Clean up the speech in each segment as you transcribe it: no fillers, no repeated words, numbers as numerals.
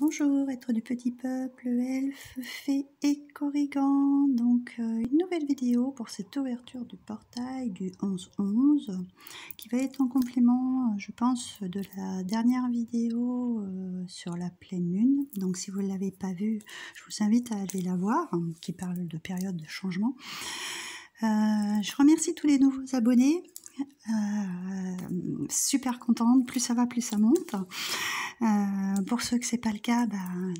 Bonjour, êtres du petit peuple, elfes, fées et corrigans. Donc, une nouvelle vidéo pour cette ouverture du portail du 11-11 qui va être en complément, je pense, de la dernière vidéo sur la pleine lune. Donc, si vous ne l'avez pas vue, je vous invite à aller la voir, qui parle de période de changement. Je remercie tous les nouveaux abonnés. Super contente, plus ça va, plus ça monte. Pour ceux que c'est pas le cas,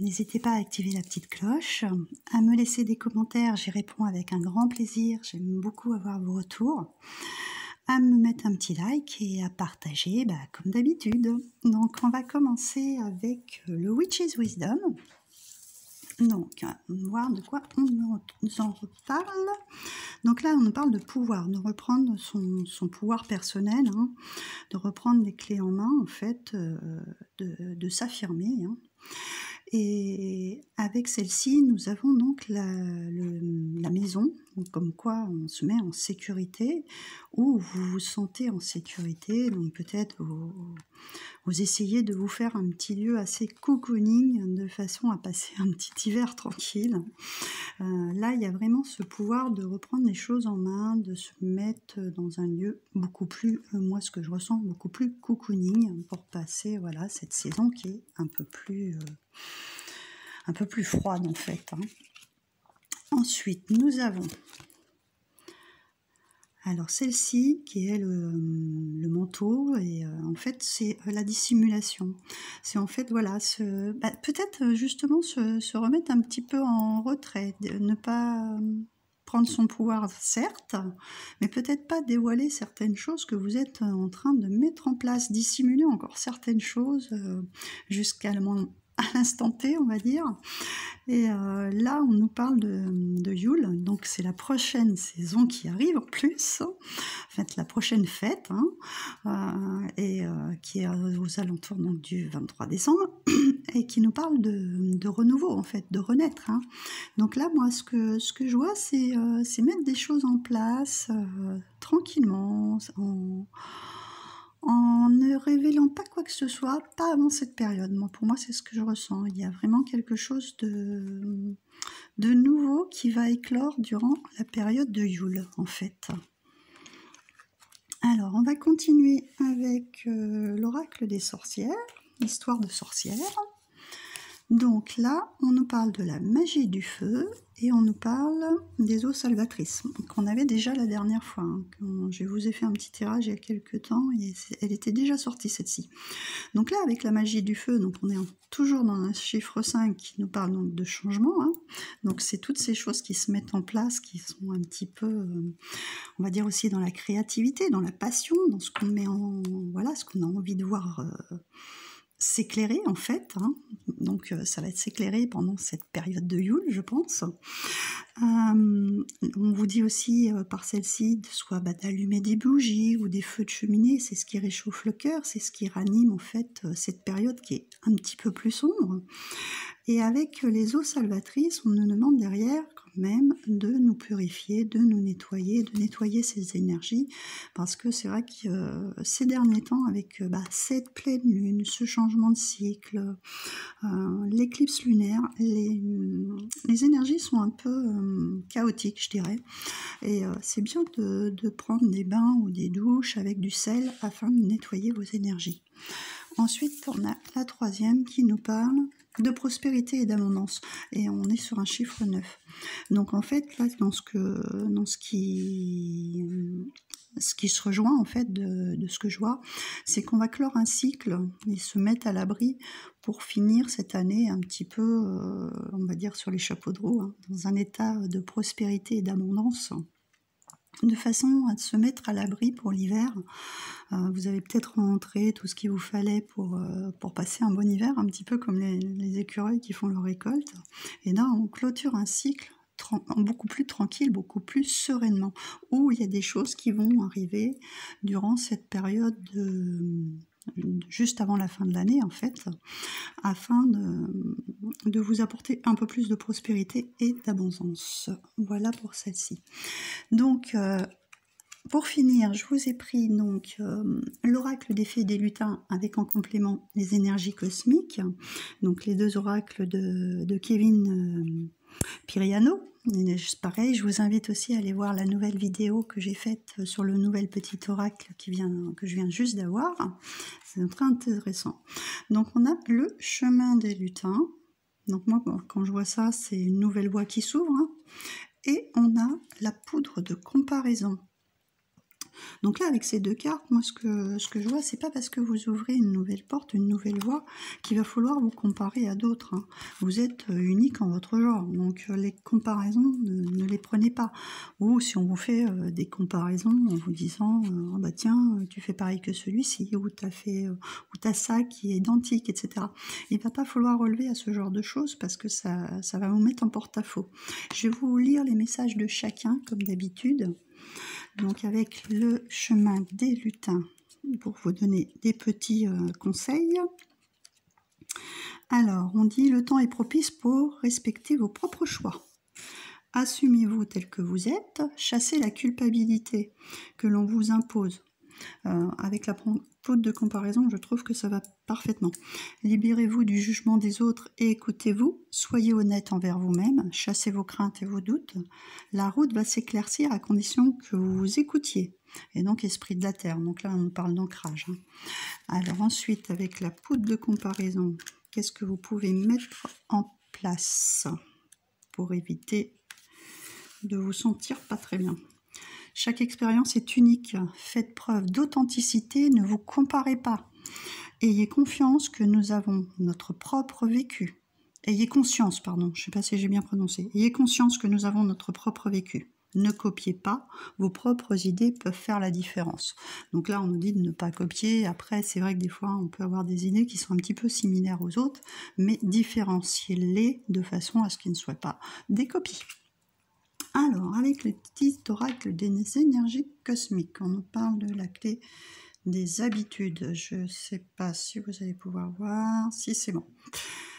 n'hésitez pas à activer la petite cloche, à me laisser des commentaires, j'y réponds avec un grand plaisir, j'aime beaucoup avoir vos retours, à me mettre un petit like et à partager comme d'habitude. Donc on va commencer avec le Witch's Wisdom. Donc, voir de quoi on nous en reparle. Donc là, on nous parle de pouvoir, de reprendre son pouvoir personnel, de reprendre les clés en main, en fait, de s'affirmer. Et avec celle-ci, nous avons donc la maison, comme quoi on se met en sécurité, ou vous vous sentez en sécurité, donc peut-être vous essayez de vous faire un petit lieu assez cocooning, de façon à passer un petit hiver tranquille. Là, il y a vraiment ce pouvoir de reprendre les choses en main, de se mettre dans un lieu beaucoup plus, moi ce que je ressens, beaucoup plus cocooning, pour passer voilà, cette saison qui est un peu plus froide en fait. Ensuite, nous avons alors celle-ci qui est le manteau, et en fait c'est la dissimulation. C'est en fait voilà, peut-être justement se remettre un petit peu en retrait, ne pas prendre son pouvoir certes, mais peut-être pas dévoiler certaines choses que vous êtes en train de mettre en place, dissimuler encore certaines choses jusqu'à l'instant T, on va dire. Et là, on nous parle de Yule, donc c'est la prochaine saison qui arrive en plus, en fait la prochaine fête, qui est aux alentours donc, du 23 décembre, et qui nous parle de renouveau, en fait, de renaître. Donc là, moi, ce que je vois, c'est mettre des choses en place tranquillement, en ne révélant pas quoi que ce soit, pas avant cette période. Pour moi, c'est ce que je ressens. Il y a vraiment quelque chose de nouveau qui va éclore durant la période de Yule, en fait. Alors, on va continuer avec l'oracle des sorcières, l'histoire de sorcières. Donc là, on nous parle de la magie du feu et on nous parle des eaux salvatrices qu'on avait déjà la dernière fois. Je vous ai fait un petit tirage il y a quelques temps et elle était déjà sortie celle-ci. Donc là, avec la magie du feu, donc on est toujours dans un chiffre 5 qui nous parle donc de changement. Donc c'est toutes ces choses qui se mettent en place, qui sont un petit peu, on va dire aussi dans la créativité, dans la passion, dans ce qu'on met en, voilà, ce qu'on a envie de voir s'éclairer en fait. Donc ça va être s'éclairer pendant cette période de Yule, je pense. On vous dit aussi par celle-ci soit d'allumer des bougies ou des feux de cheminée, c'est ce qui réchauffe le cœur, c'est ce qui ranime en fait cette période qui est un petit peu plus sombre. Et avec les eaux salvatrices, on nous demande derrière quand même de nous purifier, de nous nettoyer, de nettoyer ces énergies, parce que c'est vrai que ces derniers temps, avec cette pleine lune, ce changement de cycle, l'éclipse lunaire, les énergies sont un peu chaotiques, je dirais. Et c'est bien de prendre des bains ou des douches avec du sel afin de nettoyer vos énergies. Ensuite, on a la troisième qui nous parle de prospérité et d'abondance. Et on est sur un chiffre 9. Donc en fait, là, dans ce qui se rejoint en fait de ce que je vois, c'est qu'on va clore un cycle et se mettre à l'abri pour finir cette année un petit peu, on va dire, sur les chapeaux de roue, dans un état de prospérité et d'abondance, de façon à se mettre à l'abri pour l'hiver. Vous avez peut-être rentré tout ce qu'il vous fallait pour passer un bon hiver, un petit peu comme les écureuils qui font leur récolte. Et là, on clôture un cycle beaucoup plus tranquille, beaucoup plus sereinement, où il y a des choses qui vont arriver durant cette période juste avant la fin de l'année, en fait, afin de vous apporter un peu plus de prospérité et d'abondance. Voilà pour celle-ci. Donc, Pour finir, je vous ai pris donc l'oracle des fées et des lutins avec en complément les énergies cosmiques, donc les deux oracles de Kevin Piriano. Pareil, je vous invite aussi à aller voir la nouvelle vidéo que j'ai faite sur le nouvel petit oracle que je viens juste d'avoir. C'est très intéressant. Donc on a le chemin des lutins. Donc moi, quand je vois ça, c'est une nouvelle voie qui s'ouvre. Hein. Et on a la poudre de comparaison. Donc là, avec ces deux cartes, moi, ce que je vois, c'est pas parce que vous ouvrez une nouvelle porte, une nouvelle voie, qu'il va falloir vous comparer à d'autres. Hein. Vous êtes unique en votre genre, donc les comparaisons, ne les prenez pas. Ou si on vous fait des comparaisons en vous disant, oh bah tiens, tu fais pareil que celui-ci, ou t'as ça qui est identique, etc. Il va pas falloir relever à ce genre de choses parce que ça va vous mettre en porte-à-faux. Je vais vous lire les messages de chacun, comme d'habitude. Donc avec le chemin des lutins, pour vous donner des petits conseils. Alors, on dit le temps est propice pour respecter vos propres choix. Assumez-vous tel que vous êtes, chassez la culpabilité que l'on vous impose. Avec la poudre de comparaison, je trouve que ça va parfaitement. Libérez-vous du jugement des autres et écoutez-vous. Soyez honnête envers vous-même, chassez vos craintes et vos doutes. La route va s'éclaircir à condition que vous vous écoutiez. Et donc, esprit de la terre. Donc là, on parle d'ancrage. Hein. Alors ensuite, avec la poudre de comparaison, qu'est-ce que vous pouvez mettre en place pour éviter de vous sentir pas très bien? Chaque expérience est unique. Faites preuve d'authenticité, ne vous comparez pas. Ayez confiance que nous avons notre propre vécu. Ayez conscience, pardon, je ne sais pas si j'ai bien prononcé. Ayez conscience que nous avons notre propre vécu. Ne copiez pas, vos propres idées peuvent faire la différence. Donc là, on nous dit de ne pas copier. Après, c'est vrai que des fois, on peut avoir des idées qui sont un petit peu similaires aux autres, mais différenciez-les de façon à ce qu'ils ne soient pas des copies. Alors, avec le petit oracle des énergies cosmiques, on nous parle de la clé des habitudes. Je ne sais pas si vous allez pouvoir voir. Si, c'est bon.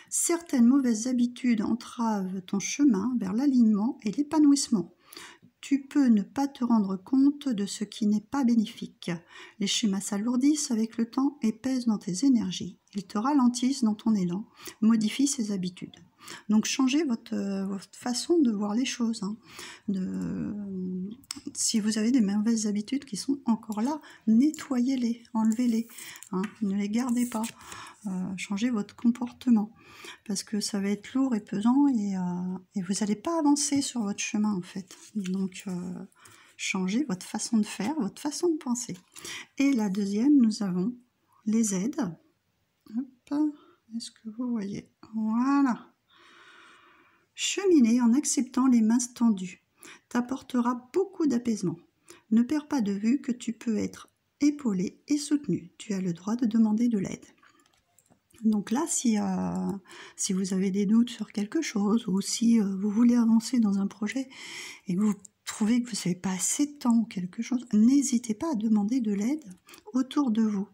Certaines mauvaises habitudes entravent ton chemin vers l'alignement et l'épanouissement. Tu peux ne pas te rendre compte de ce qui n'est pas bénéfique. Les schémas s'alourdissent avec le temps et pèsent dans tes énergies. Ils te ralentissent dans ton élan, modifient ses habitudes. Donc changez votre façon de voir les choses. Hein. Si vous avez des mauvaises habitudes qui sont encore là, nettoyez-les, enlevez-les. Hein. Ne les gardez pas. Changez votre comportement. Parce que ça va être lourd et pesant et vous n'allez pas avancer sur votre chemin en fait. Donc changez votre façon de faire, votre façon de penser. Et la deuxième, nous avons les aides. Hop, est-ce que vous voyez? Voilà. Cheminer en acceptant les mains tendues t'apportera beaucoup d'apaisement. Ne perds pas de vue que tu peux être épaulé et soutenu. Tu as le droit de demander de l'aide. Donc là, si vous avez des doutes sur quelque chose ou si vous voulez avancer dans un projet et que vous trouvez que vous n'avez pas assez de temps ou quelque chose, n'hésitez pas à demander de l'aide autour de vous.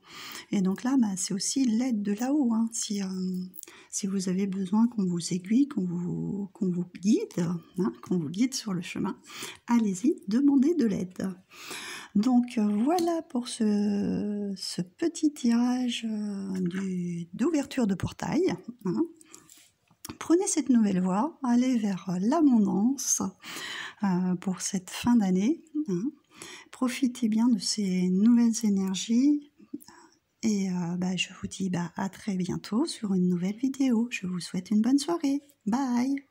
Et donc là, c'est aussi l'aide de là-haut. Hein. Si vous avez besoin qu'on vous aiguille, qu'on vous guide, hein, qu'on vous guide sur le chemin, allez-y, demandez de l'aide. Donc voilà pour ce petit tirage d'ouverture de portail. Hein. Prenez cette nouvelle voie, allez vers l'abondance pour cette fin d'année. Hein. Profitez bien de ces nouvelles énergies. Et je vous dis à très bientôt sur une nouvelle vidéo. Je vous souhaite une bonne soirée. Bye!